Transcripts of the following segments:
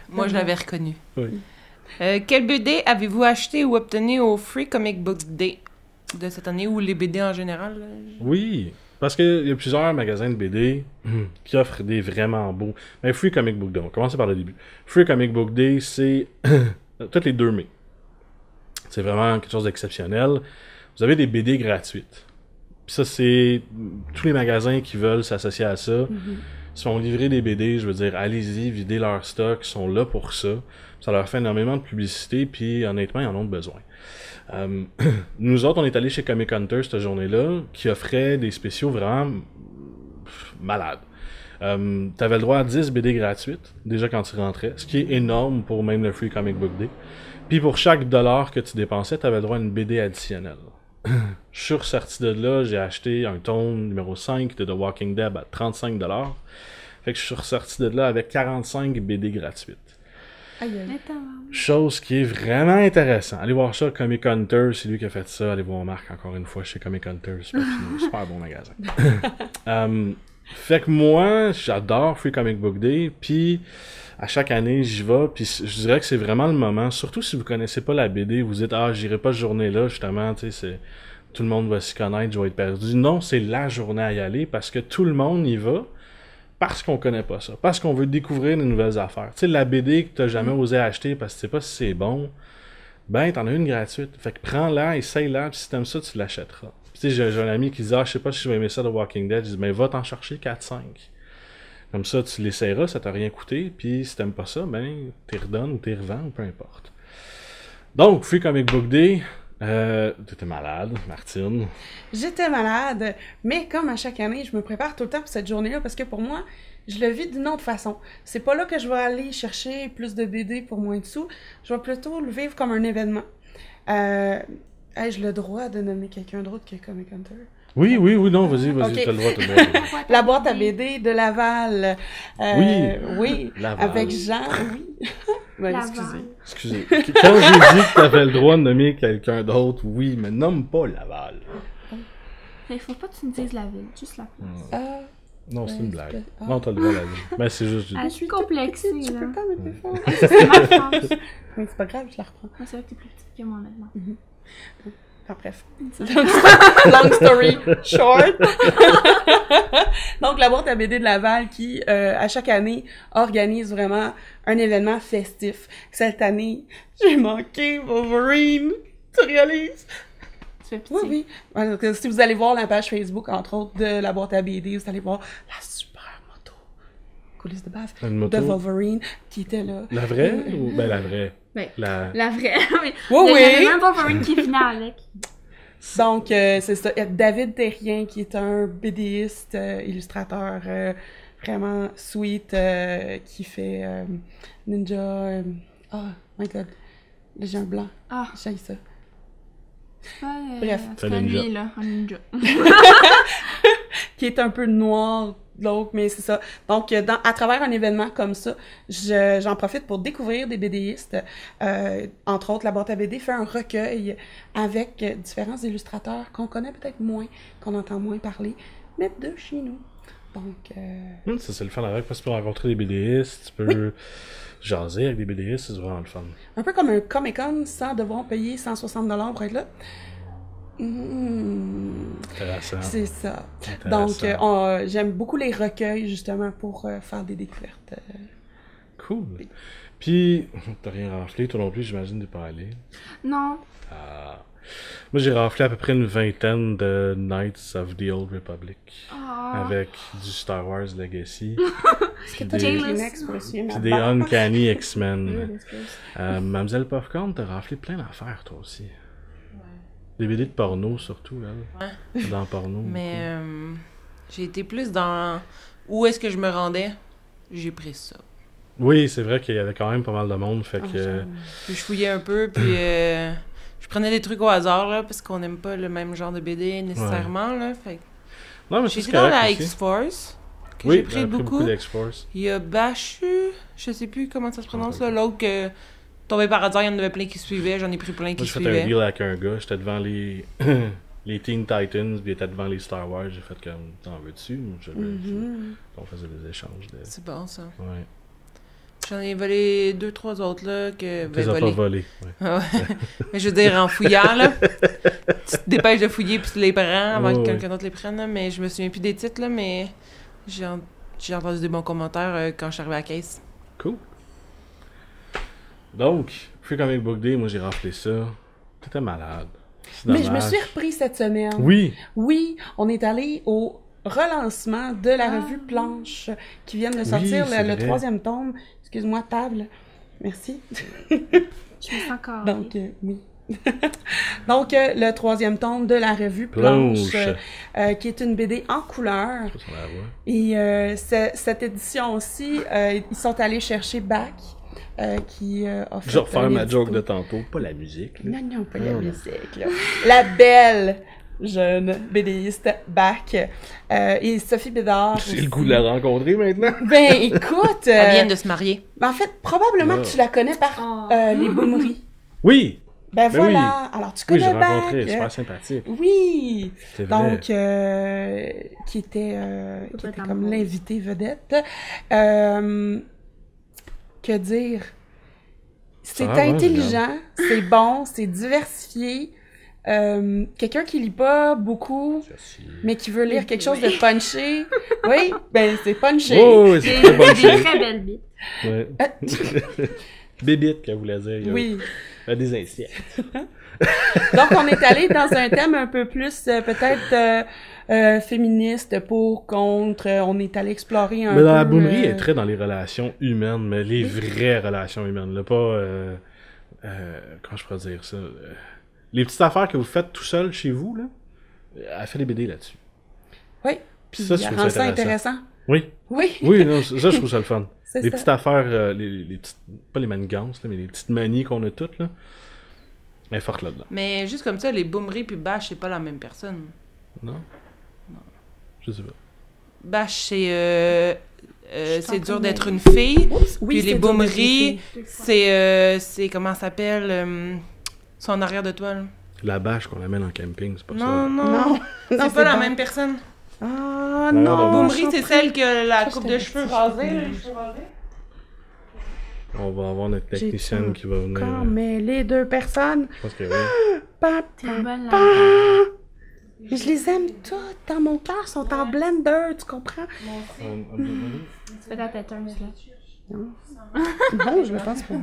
Moi, je l'avais reconnu. Oui. Quel BD avez-vous acheté ou obtenu au Free Comic Book Day de cette année, ou les BD en général? Oui, parce qu'il y a plusieurs magasins de BD qui offrent des vraiment beaux. Mais Free Comic Book Day, on va commencer par le début. Free Comic Book Day, c'est tous les 2 mai. C'est vraiment quelque chose d'exceptionnel. Vous avez des BD gratuites. Puis ça, c'est tous les magasins qui veulent s'associer à ça. Ils sont livrés des BD, je veux dire, allez-y, videz leur stock, ils sont là pour ça. Ça leur fait énormément de publicité, puis honnêtement, ils en ont besoin. Nous autres, on est allés chez Comic Hunter cette journée-là, qui offrait des spéciaux vraiment malades. T'avais le droit à 10 BD gratuites, déjà quand tu rentrais, ce qui est énorme pour même le Free Comic Book Day. Puis pour chaque dollar que tu dépensais, t'avais le droit à une BD additionnelle. Je suis ressorti de là, j'ai acheté un tome numéro 5 de The Walking Dead à 35$. Fait que je suis ressorti de là avec 45 BD gratuites. Chose qui est vraiment intéressant. Allez voir ça, Comic Hunter, c'est lui qui a fait ça. Allez voir Marc encore une fois chez Comic Hunter. Super bon magasin. Fait que moi, j'adore Free Comic Book Day, puis à chaque année, j'y vais, puis je dirais que c'est vraiment le moment, surtout si vous connaissez pas la BD, vous dites « Ah, j'irai pas cette journée-là, justement, tu sais, tout le monde va s'y connaître, je vais être perdu. » Non, c'est la journée à y aller, parce que tout le monde y va, parce qu'on connaît pas ça, parce qu'on veut découvrir de nouvelles affaires. Tu sais, la BD que t'as jamais osé acheter parce que tu sais pas si c'est bon, ben, t'en as une gratuite. Fait que prends-la, essaye-la, puis si t'aimes ça, tu l'achèteras. Tu sais, j'ai un ami qui dit « Ah, je sais pas si je vais aimer ça de Walking Dead. » Je dis « Ben, va t'en chercher 4-5. » Comme ça, tu l'essayeras, ça t'a rien coûté, puis si t'aimes pas ça, ben, t'y redonnes ou t'y revends, ou peu importe. Donc, Free Comic Book Day, t'étais malade, Martine. J'étais malade, mais comme à chaque année, je me prépare tout le temps pour cette journée-là, parce que pour moi, je le vis d'une autre façon. C'est pas là que je vais aller chercher plus de BD pour moins de sous, je vais plutôt le vivre comme un événement. Ai-je le droit de nommer quelqu'un d'autre que Comic Hunter? Oui, non, vas-y, Okay. t'as le droit. La boîte à BD de Laval. Oui, Laval. avec Jean, oui. Ouais, Excusez. Quand j'ai dit que t'avais le droit de nommer quelqu'un d'autre, oui, mais nomme pas Laval. Il faut pas que tu me dises la ville, juste la place. Non, c'est une blague. Non, t'as le droit à la ville. Mais c'est juste... Je suis complexée, Tu là. peux pas mettre plus fort. C'est ma phrase. Mais c'est pas grave, je la reprends. Moi, c'est vrai que t'es plus petite que moi, maintenant. Enfin, bref. Long story short. Donc, la boîte à BD de Laval qui, à chaque année, organise vraiment un événement festif. Cette année, j'ai manqué Wolverine. Tu réalises? Tu fais pitié. Oui. Alors que si vous allez voir la page Facebook, entre autres, de la boîte à BD, vous allez voir la super moto. Coulisse de bave. Une moto? De Wolverine qui était là. La vraie? Ou... Ben, la vraie. Ben, La... la vraie. Oui. Il y avait même pas Wolverine qui venait avec. Donc, c'est ça. Il y a David Terrien, qui est un BDiste, illustrateur vraiment sweet, qui fait Ninja... oh my god. Le géant blanc. Ah. J'ai ça. Ouais, Bref. c'est un lui, là. Un ninja. Qui est un peu noir, l'autre, mais c'est ça. Donc, à travers un événement comme ça, j'en profite pour découvrir des BDistes. Entre autres, la boîte à BD fait un recueil avec différents illustrateurs qu'on connaît peut-être moins, qu'on entend moins parler, mais de chez nous. Donc, Ça, c'est le fun avec, parce que tu peux rencontrer des BDistes, tu peux jaser avec des BDistes, c'est vraiment le fun. Un peu comme un Comic-Con sans devoir payer 160$ pour être là. Intéressant. C'est ça. Intéressant. Donc, j'aime beaucoup les recueils, justement, pour faire des découvertes. Cool. Puis, t'as rien raflé, toi non plus, j'imagine, t'es pas allé. Non. Moi, j'ai raflé à peu près une vingtaine de Knights of the Old Republic. Avec du Star Wars Legacy. Est-ce que t'as des Kleenex pour essuyer ma Puis des barbe? Uncanny X-Men. Mademoiselle Popcorn, t'as raflé plein d'affaires, toi aussi. Des BD de porno, surtout, elle. Ouais. Dans porno. Mais j'ai été plus dans où est-ce que je me rendais, j'ai pris ça. Oui, c'est vrai qu'il y avait quand même pas mal de monde, fait que... Puis je fouillais un peu, puis je prenais des trucs au hasard, là, parce qu'on n'aime pas le même genre de BD nécessairement, là, fait Non, mais j'ai c'est été dans la correct aussi. X-Force, que Oui, j'ai pris beaucoup. d'X-Force. Il y a Bashu, je sais plus comment ça se prononce, là, l'autre que tombé par hasard, il y en avait plein qui suivaient, j'en ai pris plein Moi, qui j'ai fait un suivaient. deal avec un gars, j'étais devant les les Teen Titans, puis il était devant les Star Wars, j'ai fait comme, t'en veux-tu? On faisait des échanges. C'est bon, ça. Ouais. J'en ai volé 2-3 autres, là, que... Tu les as pas volés. Ouais. Ah ouais. Mais je veux dire, en fouillant, là, tu te dépêches de fouiller puis tu les prends avant que quelqu'un d'autre les prenne, là, mais je me souviens plus des titres, là, mais j'ai entendu des bons commentaires quand je suis arrivée à la caisse. Cool. Donc, Free Comic Book Day, moi j'ai raflé ça. T'étais malade. C'est Mais je me dommage. suis repris cette semaine. Oui. Oui, on est allé au relancement de la revue Planche qui vient de sortir c'est le vrai. 3e tome. Excuse-moi, table. Merci. Je me sens encore. Donc, oui. Donc, le 3e tome de la revue Planche, qui est une BD en couleur. Ça, on la voit. Et cette édition aussi, ils sont allés chercher Bach, qui a fait... Je vais refaire ma l'édito. joke de tantôt, pas la musique. Là. Non, pas la Non. musique, là. La belle jeune BDiste Bach. Et Sophie Bédard. J'ai le aussi. goût de la rencontrer maintenant. Ben, écoute... Elle vient de se marier. En fait, probablement Ah. que tu la connais par Oh. les Baumeries. Oui! Ben Ben voilà! Alors, tu Oui, connais j'ai Bach. rencontré, super sympathique. Oui! C'est vrai. Donc, qui était Peut-être comme amoureux. l'invité vedette. Que dire? C'est Ça va, intelligent, c'est bon, c'est diversifié. Quelqu'un qui lit pas beaucoup, mais qui veut lire quelque chose de punché. Oui, ben c'est punché. Oh, oui, c'est Des, très bon des shit. très belles bites. Ouais. Bébite, qu'elle voulait dire. il y a- Oui. Des insectes. Donc, on est allé dans un thème un peu plus, peut-être, féministe, pour, contre. On est allé explorer un peu... Mais dans la boomerie, elle est très dans les relations humaines, mais les vraies relations humaines. Là, pas... comment je pourrais dire ça? Les petites affaires que vous faites tout seul chez vous, là, elle fait des BD là-dessus. Oui, puis Ça, je elle trouve rend ça ça intéressant. intéressant. Oui. Oui, Oui, non, ça, je trouve ça le fun. c'est Les ça. petites affaires, les petites... Pas les manigances, là, mais les petites manies qu'on a toutes, là. Elle est forte là-dedans. Mais juste comme ça, les Boomery puis Bash, c'est pas la même personne. Non? Je sais pas. Bash, c'est suis en c'est dur train d'être de- une fille. Oups, oui, Puis c'est les dur de Boomery, vérifier. c'est comment ça s'appelle? Sont en arrière de toi, là. La bâche qu'on amène en camping, c'est pas Non, ça. non, Non, c'est pas la même personne. Ah, Ouais, non. ouais, Boomery, j'en c'est prie. celle qui a la Ça, coupe je de t'avais cheveux dit. rasés. là. On va avoir notre J'ai technicienne qui va venir. Quand, mais les deux personnes... Je pense que oui. C'est une bonne Papa! langue. Je les aime toutes dans mon cœur, sont en blender, tu comprends? Tu fais ta têteuse, là. Non, je le pense pas.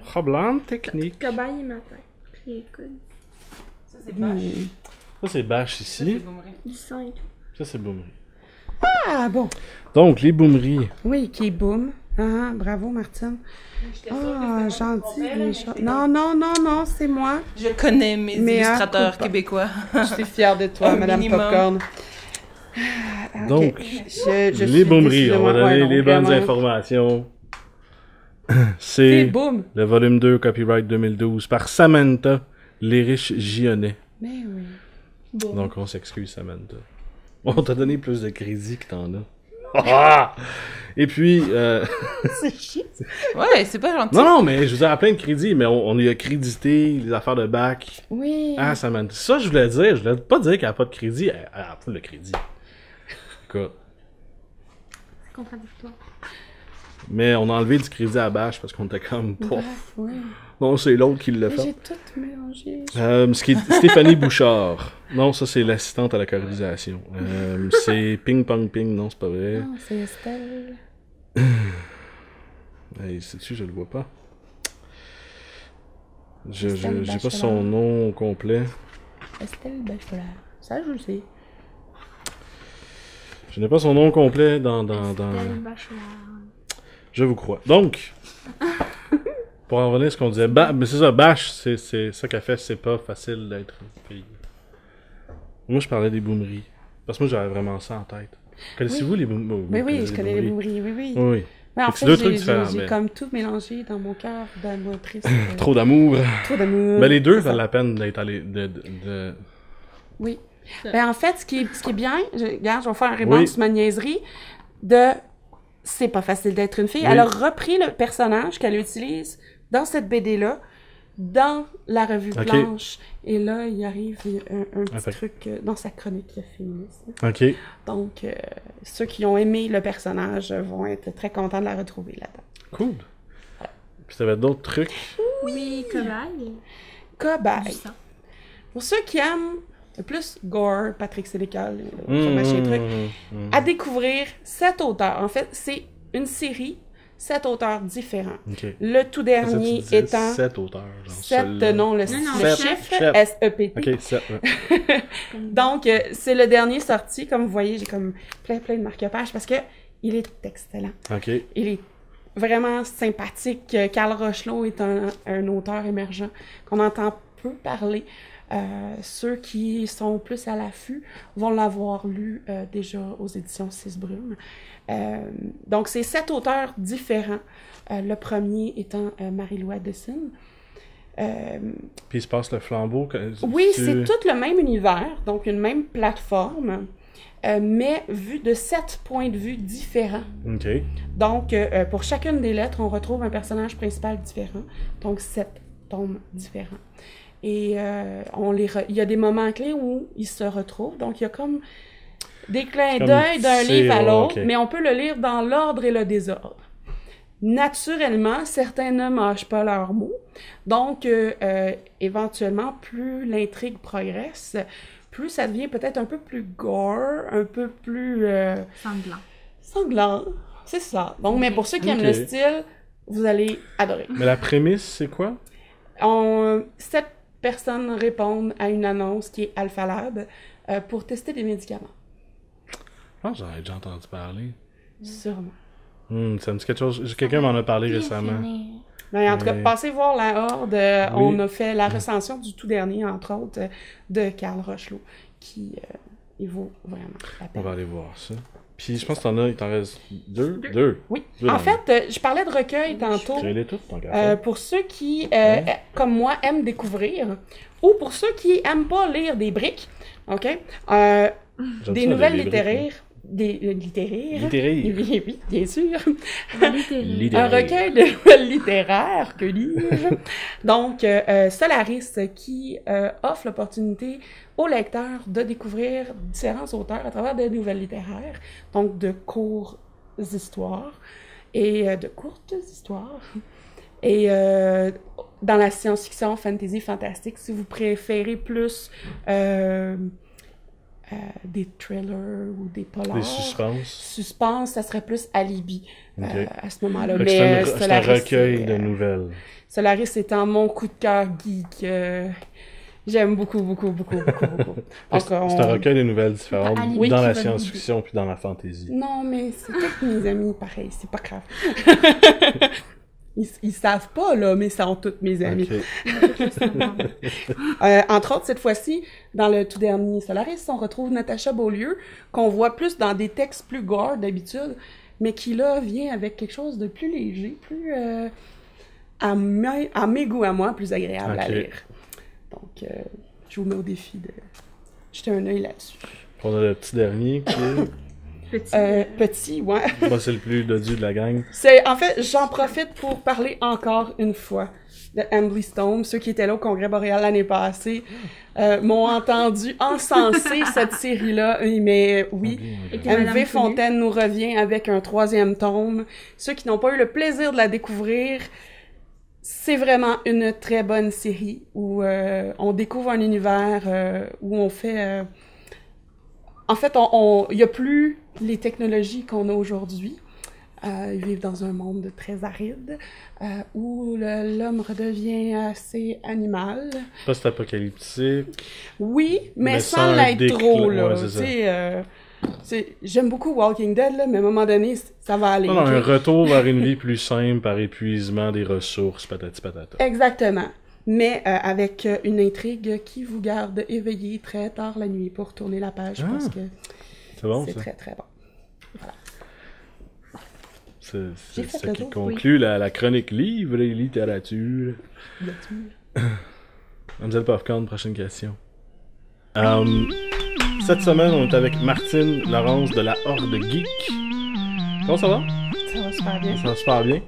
Problème technique. Cobaye matin. Puis écoute, Ça, c'est bâche ici. du sang et tout. Ça, c'est boomerie. Ah, bon. Donc, les boomeries. Oui, qui est boom. Ah, bravo, Martine. Ah, gentil. les choses. Non, non, non, non, c'est moi. Je connais mes Mais illustrateurs culpa. québécois. Je suis fière de toi, Un Madame minimum. Popcorn. Ok. Donc, je les suis boomeries, on va décidément- donner ouais, non, les bonnes vraiment. informations. C'est C'est boom. le volume 2, copyright 2012, par Samantha Lérich-Gionnet. Mais oui. Bon. Donc, on s'excuse, Samantha. On t'a donné plus de crédit que t'en as. Ah! Et puis, C'est chiant. Ouais, c'est pas gentil. non, non, mais je vous ai plein de crédits, mais on lui a crédité les affaires de bac. Oui. Ah, Samantha. Ça, je voulais dire. Je voulais pas dire qu'elle a pas de crédit. Elle a pas le crédit. Écoute. C'est contradictoire. Mais on a enlevé du crédit à Bâche parce qu'on était comme, pof. Bref, oui. Non, c'est l'autre qui l'a Mais fait. j'ai tout mélangé. Stéphanie Bouchard. Non, ça, c'est l'assistante à la chorisation. C'est Ping Pong Ping. Non, c'est pas vrai. Non, c'est Estelle. Hey, sais-tu, je le vois pas. J'ai Estelle pas Bachelard. son nom au complet. Estelle Bachelard. Ça, je le sais. Je n'ai pas son nom complet dans... Estelle Bachelard. Je vous crois. Donc, pour en revenir à ce qu'on disait, mais c'est ça, Bâche, c'est ça qu'elle fait, c'est pas facile d'être une fille. Moi, je parlais des boomeries. Parce que moi, j'avais vraiment ça en tête. Connaissez-vous les boomeries? Oui, oui, je connais les boomeries, oui, oui. Oui, oui. Mais en C'est fait, deux trucs différents, j'ai mais- comme tout mélangé dans mon cœur d'animatrice. Trop d'amour. Trop d'amour. Mais les deux C'est ça. valent la peine d'être allés... de... Oui. Ben, en fait, ce qui est bien, regarde, je vais faire un rebond Oui. sur ma niaiserie, c'est pas facile d'être une fille. Oui. Elle a repris le personnage qu'elle utilise dans cette BD-là, dans la revue Ok. blanche. Et là, il arrive un petit fait- truc dans sa chronique féministe. Ok. Donc, ceux qui ont aimé le personnage vont être très contents de la retrouver là-dedans. Cool. Puis t'avais d'autres trucs? Oui, cobaye. Cobaye. Du sang. Pour ceux qui aiment le plus gore, Patrick Sénécal, ce machin truc, à découvrir 7 auteurs. En fait, c'est une série, 7 auteurs différents. Ok. Le tout dernier étant 7 auteurs. Genre 7, celui-là. non, le Non, le Sept. chiffre, Sept. S-E-P-T. Ok, 7. Ouais. Donc, c'est le dernier sorti. Comme vous voyez, j'ai comme plein de marque-pages parce que il est excellent. Ok. Il est vraiment sympathique. Carl Rochelot est un auteur émergent qu'on entend peu parler. Ceux qui sont plus à l'affût vont l'avoir lu déjà aux éditions Six Brumes. Donc, c'est 7 auteurs différents. Le premier étant Marie-Lou Addison. Puis il se passe le flambeau. Oui, c'est tout le même univers, donc une même plateforme, mais vu de 7 points de vue différents. Ok. Donc, pour chacune des lettres, on retrouve un personnage principal différent, donc 7 tomes différents. Et il y a des moments clés où ils se retrouvent, donc il y a comme des clins comme d'œil d'un tissé, livre à ouais, l'autre, ok. mais on peut le lire dans l'ordre et le désordre. Naturellement, certains ne mâchent pas leurs mots, donc éventuellement, plus l'intrigue progresse, plus ça devient peut-être un peu plus gore, un peu plus Sanglant. sanglant, c'est ça. Donc, mais pour ceux qui aiment Ok. le style, vous allez adorer. Mais la prémisse, c'est quoi? 7 personnes répondent à une annonce qui est Alpha Lab pour tester des médicaments. Je pense que j'en ai déjà entendu parler. Sûrement. Ça me dit quelque chose. Quelqu'un m'en a parlé récemment. Mais en tout cas, Ouais. passez voir La Horde. Oui. On a fait la recension du tout dernier, entre autres, de Carl Rochelot, qui il vaut vraiment la On peine. va aller voir ça. Puis je pense que il t'en reste 2? 2. Oui. Deux En dans fait, je parlais de recueil tantôt. Crée-les toutes, tant qu'à faire. Pour ceux qui, Ouais. comme moi, aiment découvrir, ou pour ceux qui aiment pas lire des briques, OK? J'aime Des ça, nouvelles les briques, littéraires. Littéraires. Littéraires. Oui, oui, bien sûr. Littéraires. Un recueil de nouvelles littéraires, que dis-je? Donc, Solaris qui offre l'opportunité aux lecteurs de découvrir différents auteurs à travers des nouvelles littéraires, donc de courtes histoires et de courtes histoires. Et dans la science-fiction, fantasy, fantastique, si vous préférez plus des thrillers ou des polars. Des suspens. Suspense, ça serait plus Alibi Ok. à ce moment-là. Fait que Mais c'est un Solaris, recueil c'est, de nouvelles. Solaris étant mon coup de cœur geek. J'aime beaucoup. Fait que Donc, C'est un recueil de nouvelles différentes Alibi Oui, dans qui la va science-fiction puis dans la fantasy. Non, mais c'est tous mes amis pareil, c'est pas grave. Ils savent pas, là, mais ça sont tous mes amis. Ok. Entre autres, cette fois-ci, dans le tout dernier Solaris, on retrouve Natacha Beaulieu, qu'on voit plus dans des textes plus gore d'habitude, mais qui, là, vient avec quelque chose de plus léger, plus, à mes goûts à moi, plus agréable à Ok. lire. Donc, je vous mets au défi de jeter un œil là-dessus. On a le petit dernier qui est... Petit. Petit, ouais. Moi, c'est le plus dodu de la gang. En fait, j'en profite pour parler encore une fois de Emily Stone. Ceux qui étaient là au Congrès boréal l'année passée m'ont entendu encenser cette série-là. Mais oui, Et que Madame MV Connue. Fontaine nous revient avec un 3e tome. Ceux qui n'ont pas eu le plaisir de la découvrir, c'est vraiment une très bonne série où on découvre un univers où on fait... En fait, il n'y a plus les technologies qu'on a aujourd'hui. Ils vivent dans un monde très aride où l'homme redevient assez animal. Post-apocalyptique. Oui, mais Mais sans sans un l'être déclin, trop, là. ouais, c'est ça. J'aime beaucoup Walking Dead, là, mais à un moment donné, ça va aller. Non, ok? un retour vers une vie plus simple par épuisement des ressources, patati patata. Exactement. Mais avec une intrigue qui vous garde éveillé très tard la nuit pour tourner la page Ah, parce que C'est bon, c'est ça? très, très bon. C'est J'ai fait ça le qui tour, conclut la chronique livre et littérature. Mademoiselle Popcorn, prochaine question. Cette semaine, on est avec Martine Laurence de la Horde Geek. Comment ça va? Ça va super bien. Ça va super bien.